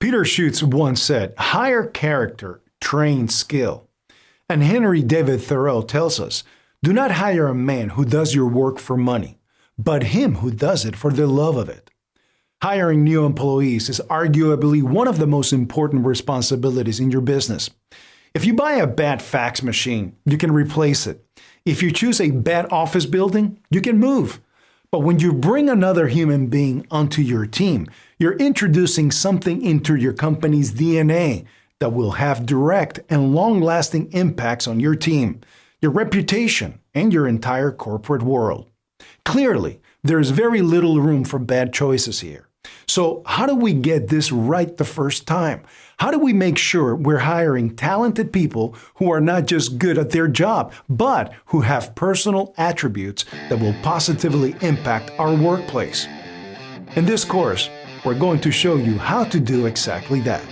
Peter Schutz once said, hire character, train skill. And Henry David Thoreau tells us, do not hire a man who does your work for money, but him who does it for the love of it. Hiring new employees is arguably one of the most important responsibilities in your business. If you buy a bad fax machine, you can replace it. If you choose a bad office building, you can move. But when you bring another human being onto your team, you're introducing something into your company's DNA that will have direct and long-lasting impacts on your team, your reputation, and your entire corporate world. Clearly, there is very little room for bad choices here. So how do we get this right the first time? How do we make sure we're hiring talented people who are not just good at their job, but who have personal attributes that will positively impact our workplace? In this course, we're going to show you how to do exactly that.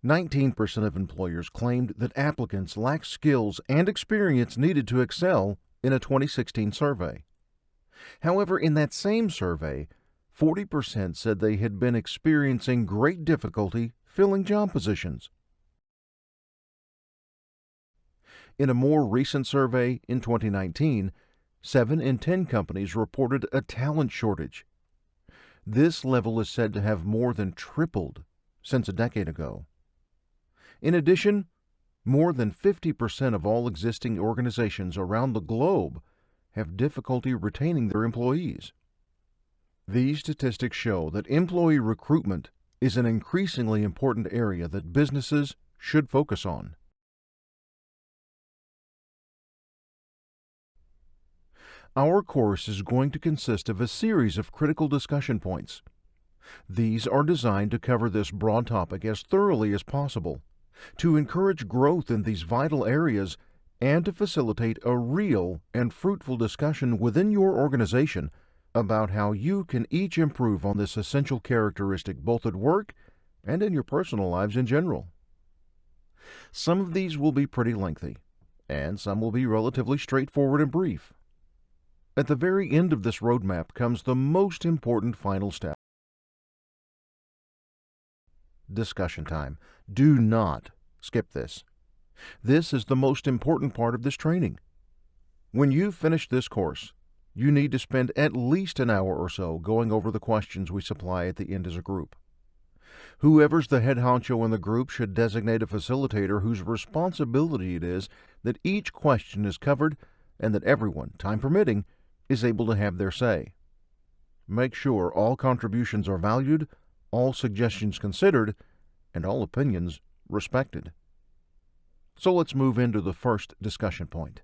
%19 of employers claimed that applicants lacked skills and experience needed to excel in a 2016 survey. However, in that same survey, 40% said they had been experiencing great difficulty filling job positions. In a more recent survey in 2019, 7 in 10 companies reported a talent shortage. This level is said to have more than tripled since a decade ago. In addition, more than 50% of all existing organizations around the globe have difficulty retaining their employees. These statistics show that employee recruitment is an increasingly important area that businesses should focus on. Our course is going to consist of a series of critical discussion points. These are designed to cover this broad topic as thoroughly as possible, to encourage growth in these vital areas, and to facilitate a real and fruitful discussion within your organization about how you can each improve on this essential characteristic both at work and in your personal lives in general. Some of these will be pretty lengthy, and some will be relatively straightforward and brief. At the very end of this roadmap comes the most important final step. Discussion time. Do not skip this. This is the most important part of this training. When you've finished this course, you need to spend at least an hour or so going over the questions we supply at the end as a group. Whoever's the head honcho in the group should designate a facilitator whose responsibility it is that each question is covered and that everyone, time permitting, is able to have their say. Make sure all contributions are valued, all suggestions considered, and all opinions respected. So let's move into the first discussion point.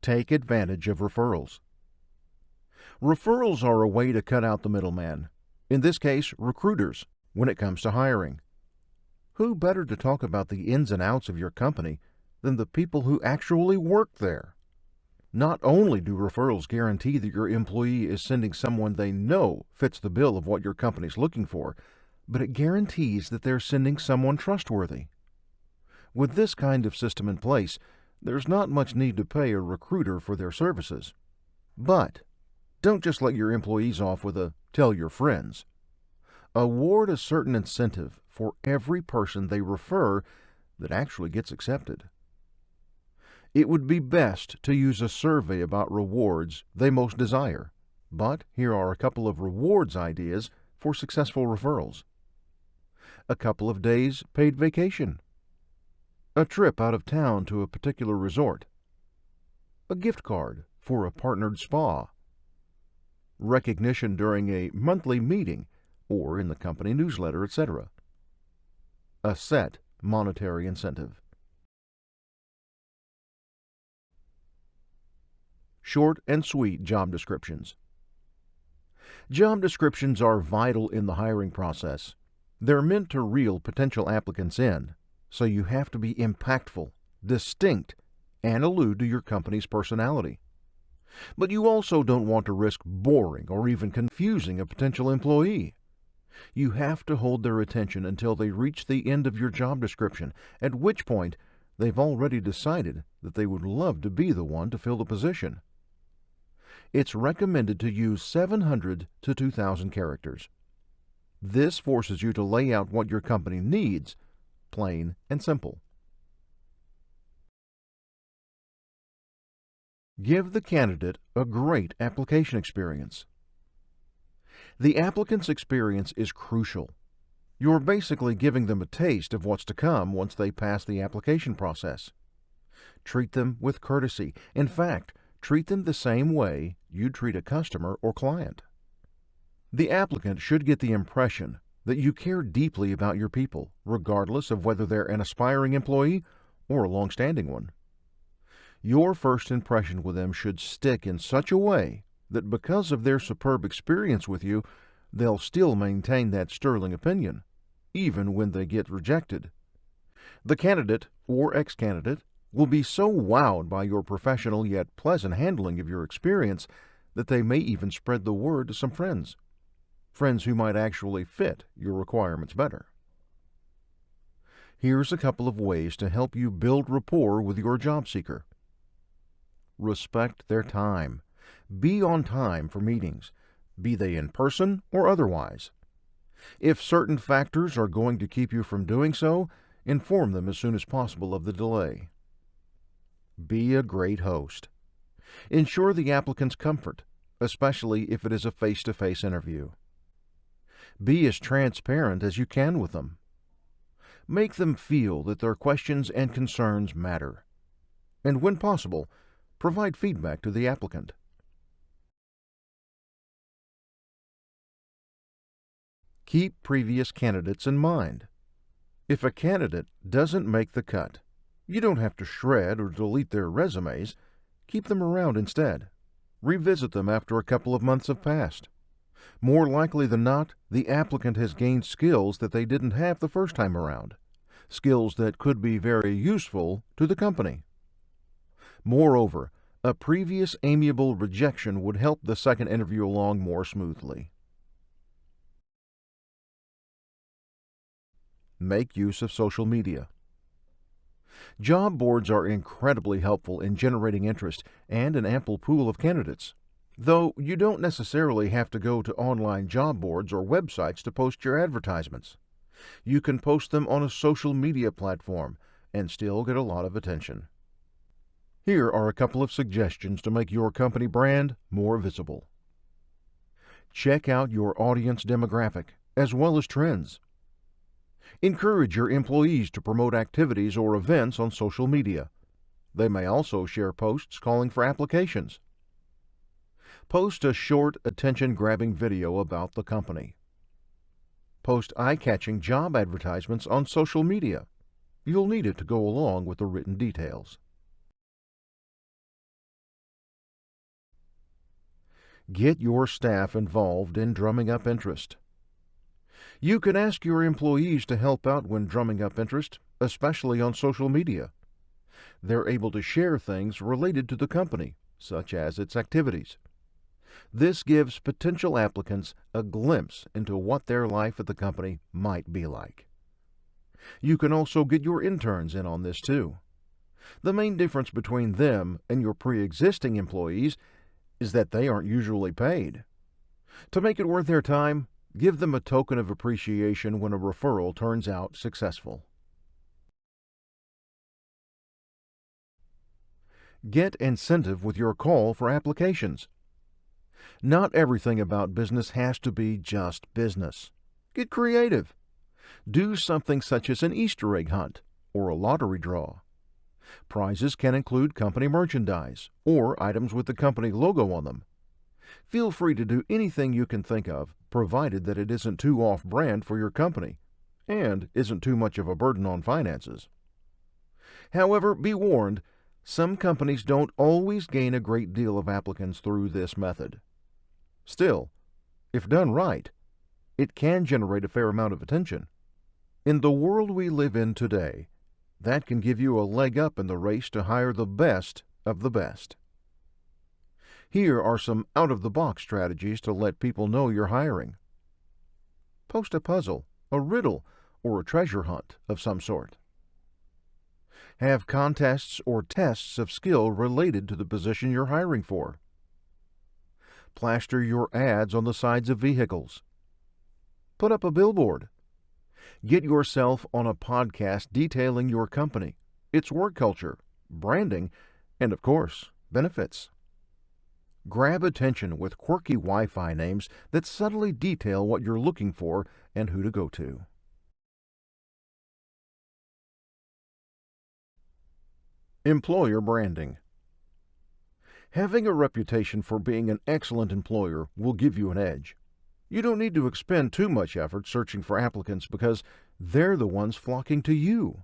Take advantage of referrals. Referrals are a way to cut out the middleman, in this case, recruiters, when it comes to hiring. Who better to talk about the ins and outs of your company than the people who actually work there? Not only do referrals guarantee that your employee is sending someone they know fits the bill of what your company's looking for, but it guarantees that they're sending someone trustworthy. With this kind of system in place, there's not much need to pay a recruiter for their services. But don't just let your employees off with a "tell your friends." Award a certain incentive for every person they refer that actually gets accepted. It would be best to use a survey about rewards they most desire, but here are a couple of rewards ideas for successful referrals. A couple of days paid vacation. A trip out of town to a particular resort. A gift card for a partnered spa. recognition during a monthly meeting or in the company newsletter, etc. A set monetary incentive. Short and sweet job descriptions. Job descriptions are vital in the hiring process. They're meant to reel potential applicants in, so you have to be impactful, distinct, and allude to your company's personality. But you also don't want to risk boring or even confusing a potential employee. You have to hold their attention until they reach the end of your job description, at which point they've already decided that they would love to be the one to fill the position. It's recommended to use 700 to 2,000 characters. This forces you to lay out what your company needs, plain and simple. Give the candidate a great application experience. The applicant's experience is crucial. You're basically giving them a taste of what's to come once they pass the application process. Treat them with courtesy. In fact, treat them the same way you'd treat a customer or client. The applicant should get the impression that you care deeply about your people, regardless of whether they're an aspiring employee or a long-standing one. Your first impression with them should stick in such a way that because of their superb experience with you, they'll still maintain that sterling opinion, even when they get rejected. The candidate or ex-candidate will be so wowed by your professional yet pleasant handling of your experience that they may even spread the word to some friends who might actually fit your requirements better. Here's a couple of ways to help you build rapport with your job seeker. Respect their time. Be on time for meetings, be they in person or otherwise. If certain factors are going to keep you from doing so, inform them as soon as possible of the delay. Be a great host. Ensure the applicant's comfort, especially if it is a face-to-face interview. Be as transparent as you can with them. Make them feel that their questions and concerns matter. And when possible, provide feedback to the applicant. Keep previous candidates in mind. If a candidate doesn't make the cut, you don't have to shred or delete their resumes. Keep them around instead. Revisit them after a couple of months have passed. More likely than not, the applicant has gained skills that they didn't have the first time around, skills that could be very useful to the company. Moreover, a previous amiable rejection would help the second interview along more smoothly. Make use of social media. Job boards are incredibly helpful in generating interest and an ample pool of candidates, though you don't necessarily have to go to online job boards or websites to post your advertisements. You can post them on a social media platform and still get a lot of attention. Here are a couple of suggestions to make your company brand more visible. Check out your audience demographic as well as trends. Encourage your employees to promote activities or events on social media. They may also share posts calling for applications. Post a short, attention-grabbing video about the company. Post eye-catching job advertisements on social media. You'll need it to go along with the written details. Get your staff involved in drumming up interest. You can ask your employees to help out when drumming up interest, especially on social media. They're able to share things related to the company, such as its activities. This gives potential applicants a glimpse into what their life at the company might be like. You can also get your interns in on this too. The main difference between them and your pre-existing employees is that they aren't usually paid. To make it worth their time, give them a token of appreciation when a referral turns out successful. Get incentive with your call for applications. Not everything about business has to be just business. Get creative. Do something such as an Easter egg hunt or a lottery draw. Prizes can include company merchandise or items with the company logo on them. Feel free to do anything you can think of, provided that it isn't too off-brand for your company and isn't too much of a burden on finances. However, be warned, some companies don't always gain a great deal of applicants through this method. Still, if done right, it can generate a fair amount of attention. In the world we live in today, that can give you a leg up in the race to hire the best of the best. Here are some out-of-the-box strategies to let people know you're hiring. Post a puzzle, a riddle, or a treasure hunt of some sort. Have contests or tests of skill related to the position you're hiring for. Plaster your ads on the sides of vehicles. Put up a billboard. Get yourself on a podcast detailing your company, its work culture, branding, and of course, benefits. Grab attention with quirky Wi-Fi names that subtly detail what you're looking for and who to go to. Employer branding. Having a reputation for being an excellent employer will give you an edge. You don't need to expend too much effort searching for applicants because they're the ones flocking to you.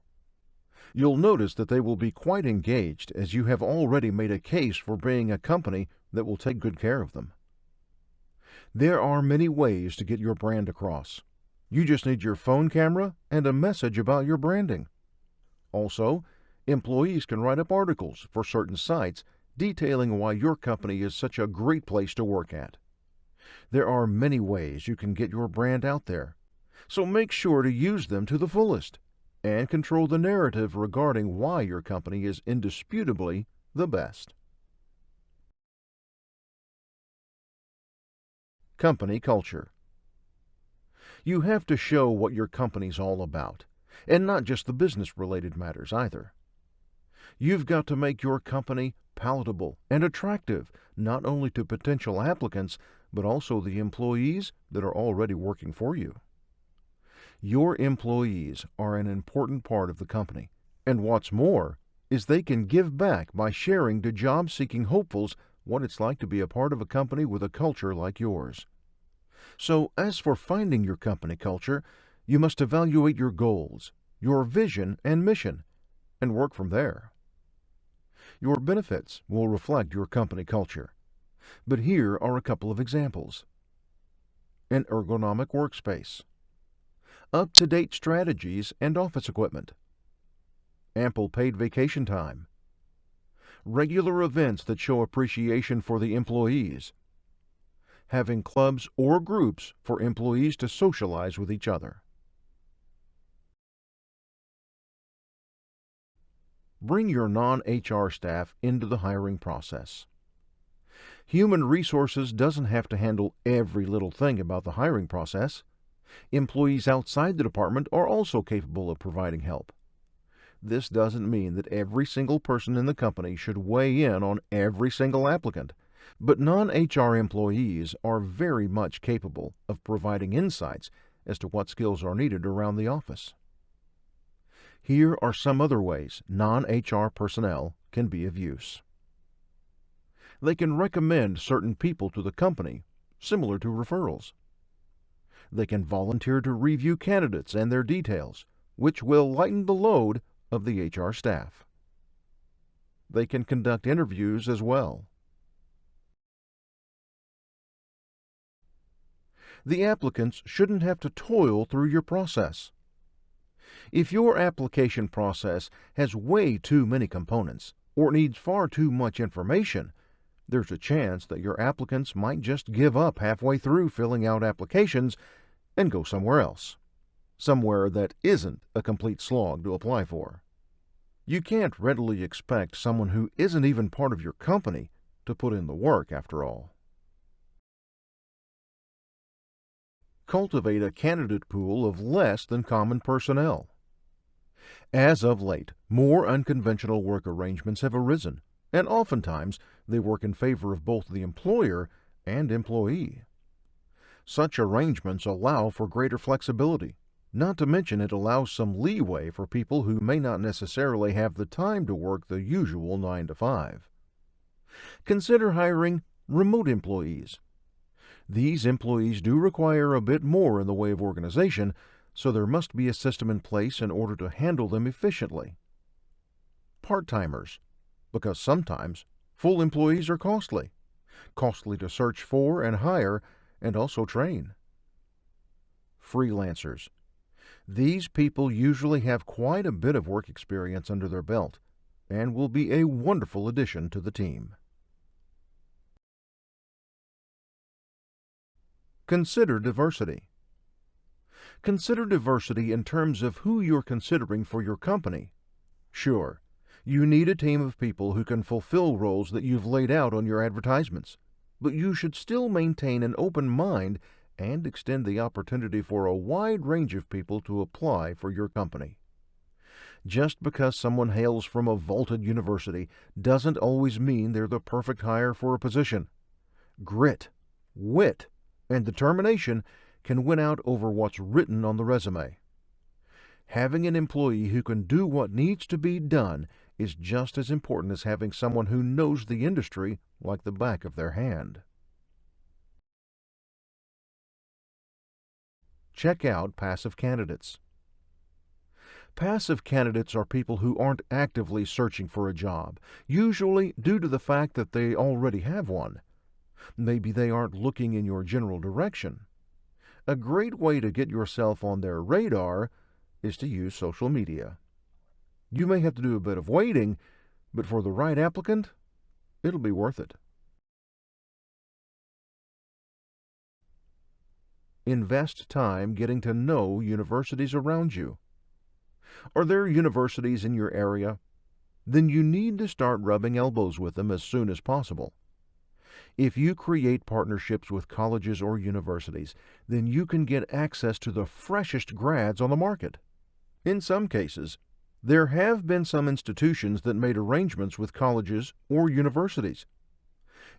You'll notice that they will be quite engaged as you have already made a case for being a company that will take good care of them. There are many ways to get your brand across. You just need your phone camera and a message about your branding. Also, employees can write up articles for certain sites detailing why your company is such a great place to work at. There are many ways you can get your brand out there, so make sure to use them to the fullest and control the narrative regarding why your company is indisputably the best. Company culture. You have to show what your company's all about, and not just the business-related matters either. You've got to make your company palatable and attractive, not only to potential applicants, but also the employees that are already working for you. Your employees are an important part of the company, and what's more is they can give back by sharing to job-seeking hopefuls what it's like to be a part of a company with a culture like yours. So, as for finding your company culture, you must evaluate your goals, your vision and mission, and work from there. Your benefits will reflect your company culture, but here are a couple of examples. An ergonomic workspace, up-to-date strategies and office equipment, ample paid vacation time, regular events that show appreciation for the employees, having clubs or groups for employees to socialize with each other. Bring your non-HR staff into the hiring process. Human resources doesn't have to handle every little thing about the hiring process. Employees outside the department are also capable of providing help. This doesn't mean that every single person in the company should weigh in on every single applicant, but non-HR employees are very much capable of providing insights as to what skills are needed around the office. Here are some other ways non-HR personnel can be of use. They can recommend certain people to the company, similar to referrals. They can volunteer to review candidates and their details, which will lighten the load of the HR staff. They can conduct interviews as well. The applicants shouldn't have to toil through your process. If your application process has way too many components or needs far too much information, there's a chance that your applicants might just give up halfway through filling out applications and go somewhere else, somewhere that isn't a complete slog to apply for. You can't readily expect someone who isn't even part of your company to put in the work after all. Cultivate a candidate pool of less than common personnel. As of late, more unconventional work arrangements have arisen, and oftentimes they work in favor of both the employer and employee. Such arrangements allow for greater flexibility, not to mention it allows some leeway for people who may not necessarily have the time to work the usual 9 to 5. Consider hiring remote employees. These employees do require a bit more in the way of organization, so there must be a system in place in order to handle them efficiently. Part-timers, because sometimes full employees are costly to search for and hire and also train. Freelancers. These people usually have quite a bit of work experience under their belt and will be a wonderful addition to the team. Consider diversity. Consider diversity in terms of who you're considering for your company. Sure, you need a team of people who can fulfill roles that you've laid out on your advertisements, but you should still maintain an open mind and extend the opportunity for a wide range of people to apply for your company. Just because someone hails from a vaulted university doesn't always mean they're the perfect hire for a position. Grit, wit, and determination can win out over what's written on the resume. Having an employee who can do what needs to be done is just as important as having someone who knows the industry like the back of their hand. Check out passive candidates. Passive candidates are people who aren't actively searching for a job, usually due to the fact that they already have one. Maybe they aren't looking in your general direction. A great way to get yourself on their radar is to use social media. You may have to do a bit of waiting, but for the right applicant, it'll be worth it. Invest time getting to know universities around you. Are there universities in your area? Then you need to start rubbing elbows with them as soon as possible. If you create partnerships with colleges or universities, then you can get access to the freshest grads on the market. In some cases, there have been some institutions that made arrangements with colleges or universities.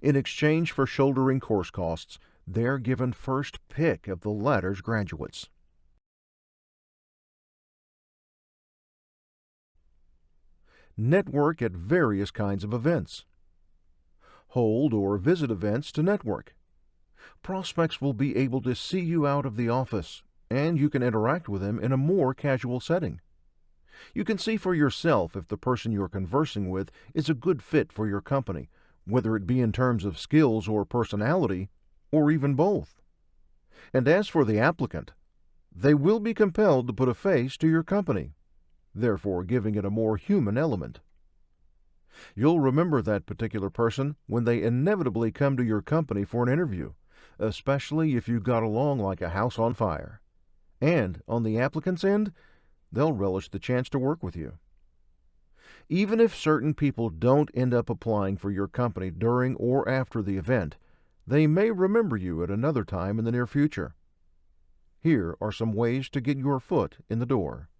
In exchange for shouldering course costs, they're given first pick of the latter's graduates. Network at various kinds of events. Hold or visit events to network. Prospects will be able to see you out of the office, and you can interact with them in a more casual setting. You can see for yourself if the person you're conversing with is a good fit for your company, whether it be in terms of skills or personality, or even both. And as for the applicant, they will be compelled to put a face to your company, therefore giving it a more human element. You'll remember that particular person when they inevitably come to your company for an interview, especially if you got along like a house on fire. And on the applicant's end, they'll relish the chance to work with you. Even if certain people don't end up applying for your company during or after the event, they may remember you at another time in the near future. Here are some ways to get your foot in the door.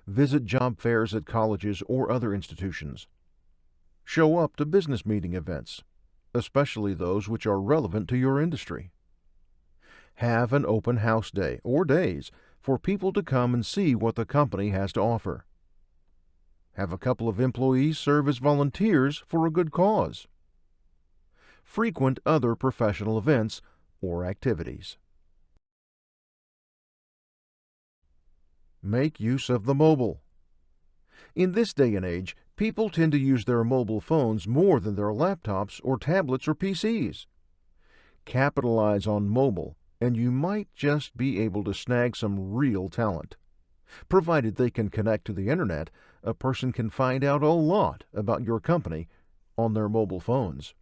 Visit job fairs at colleges or other institutions. Show up to business meeting events, especially those which are relevant to your industry. Have an open house day or days for people to come and see what the company has to offer. Have a couple of employees serve as volunteers for a good cause. Frequent other professional events or activities. Make use of the mobile. In this day and age, people tend to use their mobile phones more than their laptops or tablets or PCs. Capitalize on mobile, and you might just be able to snag some real talent. Provided they can connect to the internet, a person can find out a lot about your company on their mobile phones.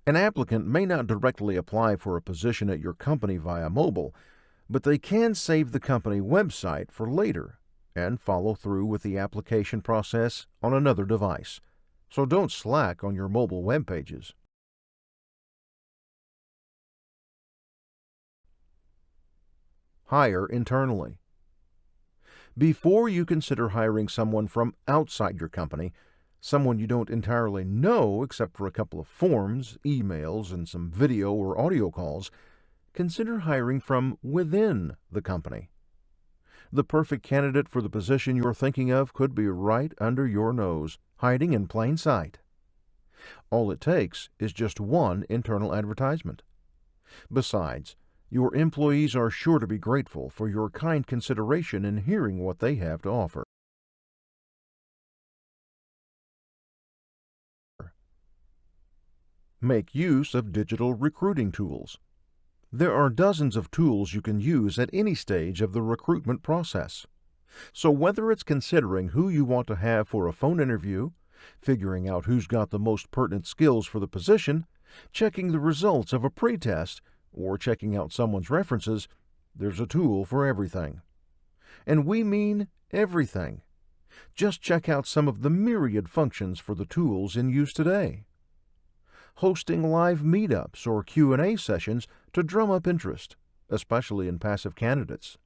An applicant may not directly apply for a position at your company via mobile, but they can save the company website for later and follow through with the application process on another device. So don't slack on your mobile web pages. Hire internally. Before you consider hiring someone from outside your company, someone you don't entirely know except for a couple of forms, emails, and some video or audio calls, consider hiring from within the company. The perfect candidate for the position you're thinking of could be right under your nose, hiding in plain sight. All it takes is just one internal advertisement. Besides, your employees are sure to be grateful for your kind consideration in hearing what they have to offer. Make use of digital recruiting tools. There are dozens of tools you can use at any stage of the recruitment process. So whether it's considering who you want to have for a phone interview, figuring out who's got the most pertinent skills for the position, checking the results of a pretest, or checking out someone's references, there's a tool for everything. And we mean everything. Just check out some of the myriad functions for the tools in use today. Hosting live meetups or Q&A sessions to drum up interest, especially in passive candidates.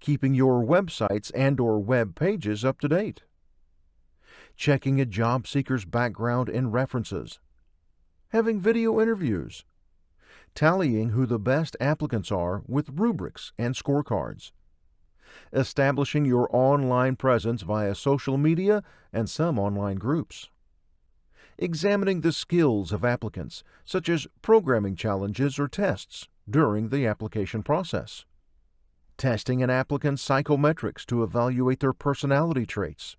Keeping your websites and/or web pages up to date. Checking a job seeker's background and references. Having video interviews. Tallying who the best applicants are with rubrics and scorecards. Establishing your online presence via social media and some online groups. Examining the skills of applicants, such as programming challenges or tests, during the application process. Testing an applicant's psychometrics to evaluate their personality traits.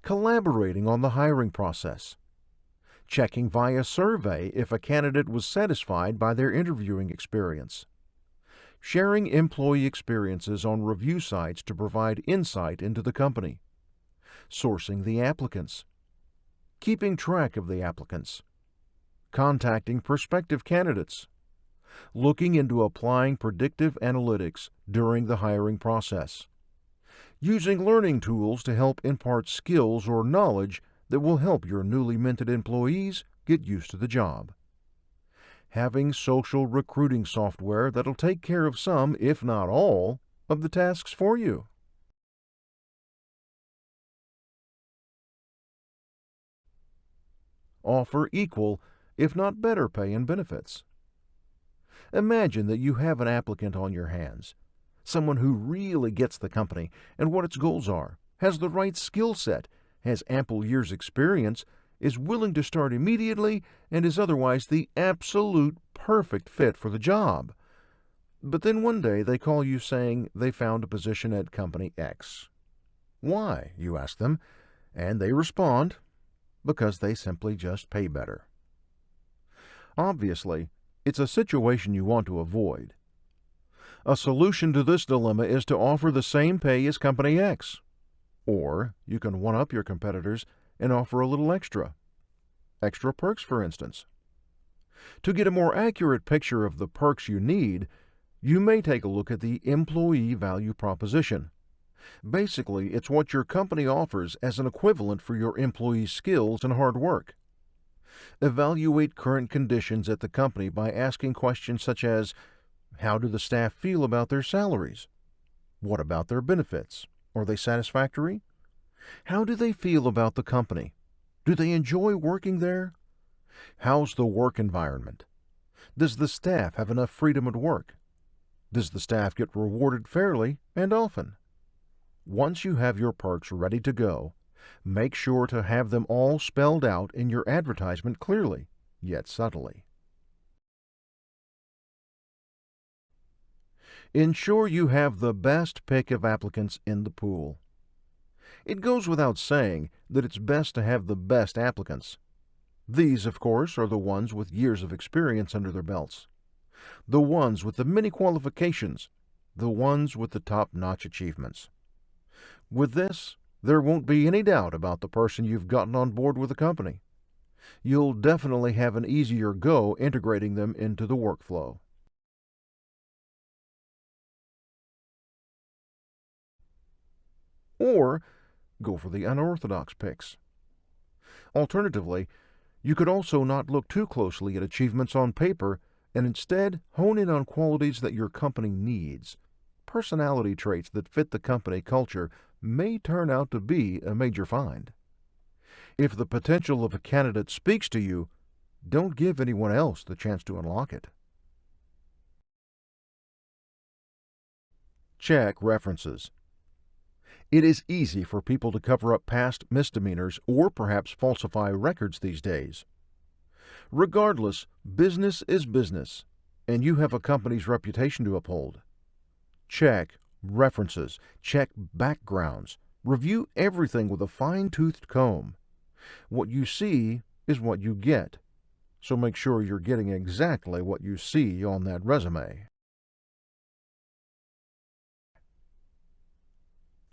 Collaborating on the hiring process. Checking via survey if a candidate was satisfied by their interviewing experience. Sharing employee experiences on review sites to provide insight into the company. Sourcing the applicants. Keeping track of the applicants. Contacting prospective candidates. Looking into applying predictive analytics during the hiring process. Using learning tools to help impart skills or knowledge that will help your newly minted employees get used to the job. Having social recruiting software that'll take care of some, if not all, of the tasks for you. Offer equal, if not better pay and benefits. Imagine that you have an applicant on your hands, someone who really gets the company and what its goals are, has the right skill set, has ample years' experience, is willing to start immediately, and is otherwise the absolute perfect fit for the job. But then one day they call you saying they found a position at Company X. Why, you ask them, and they respond, because they simply just pay better. Obviously, it's a situation you want to avoid. A solution to this dilemma is to offer the same pay as Company X. Or you can one-up your competitors and offer a little extra. Extra perks, for instance. To get a more accurate picture of the perks you need, you may take a look at the employee value proposition. Basically, it's what your company offers as an equivalent for your employees' skills and hard work. Evaluate current conditions at the company by asking questions such as, how do the staff feel about their salaries? What about their benefits? Are they satisfactory? How do they feel about the company? Do they enjoy working there? How's the work environment? Does the staff have enough freedom at work? Does the staff get rewarded fairly and often? Once you have your perks ready to go, make sure to have them all spelled out in your advertisement clearly, yet subtly. Ensure you have the best pick of applicants in the pool. It goes without saying that it's best to have the best applicants. These, of course, are the ones with years of experience under their belts, the ones with the many qualifications, the ones with the top-notch achievements. With this, there won't be any doubt about the person you've gotten on board with the company. You'll definitely have an easier go integrating them into the workflow. Or go for the unorthodox picks. Alternatively, you could also not look too closely at achievements on paper and instead hone in on qualities that your company needs. Personality traits that fit the company culture may turn out to be a major find. If the potential of a candidate speaks to you, don't give anyone else the chance to unlock it. Check references. It is easy for people to cover up past misdemeanors or perhaps falsify records these days. Regardless, business is business, and you have a company's reputation to uphold. Check references, check backgrounds, review everything with a fine-toothed comb. What you see is what you get, so make sure you're getting exactly what you see on that resume.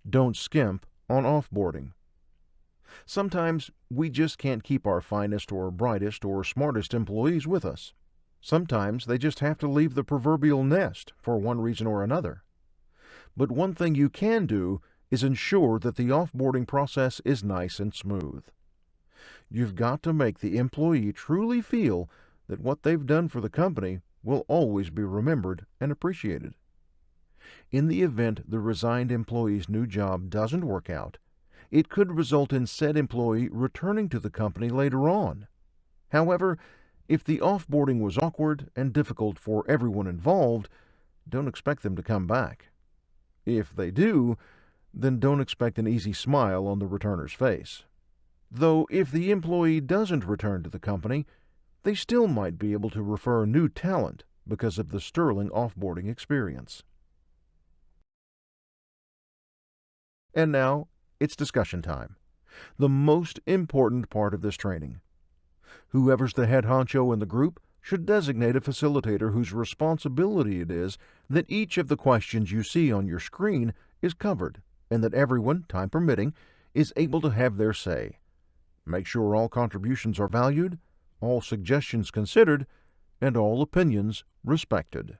Don't skimp on offboarding. Sometimes we just can't keep our finest or brightest or smartest employees with us. Sometimes they just have to leave the proverbial nest for one reason or another. But one thing you can do is ensure that the offboarding process is nice and smooth. You've got to make the employee truly feel that what they've done for the company will always be remembered and appreciated. In the event the resigned employee's new job doesn't work out, it could result in said employee returning to the company later on. However, if the offboarding was awkward and difficult for everyone involved, don't expect them to come back. If they do, then don't expect an easy smile on the returner's face. Though if the employee doesn't return to the company, they still might be able to refer new talent because of the sterling offboarding experience. And now, it's discussion time, the most important part of this training. Whoever's the head honcho in the group should designate a facilitator whose responsibility it is that each of the questions you see on your screen is covered and that everyone, time permitting, is able to have their say. Make sure all contributions are valued, all suggestions considered, and all opinions respected.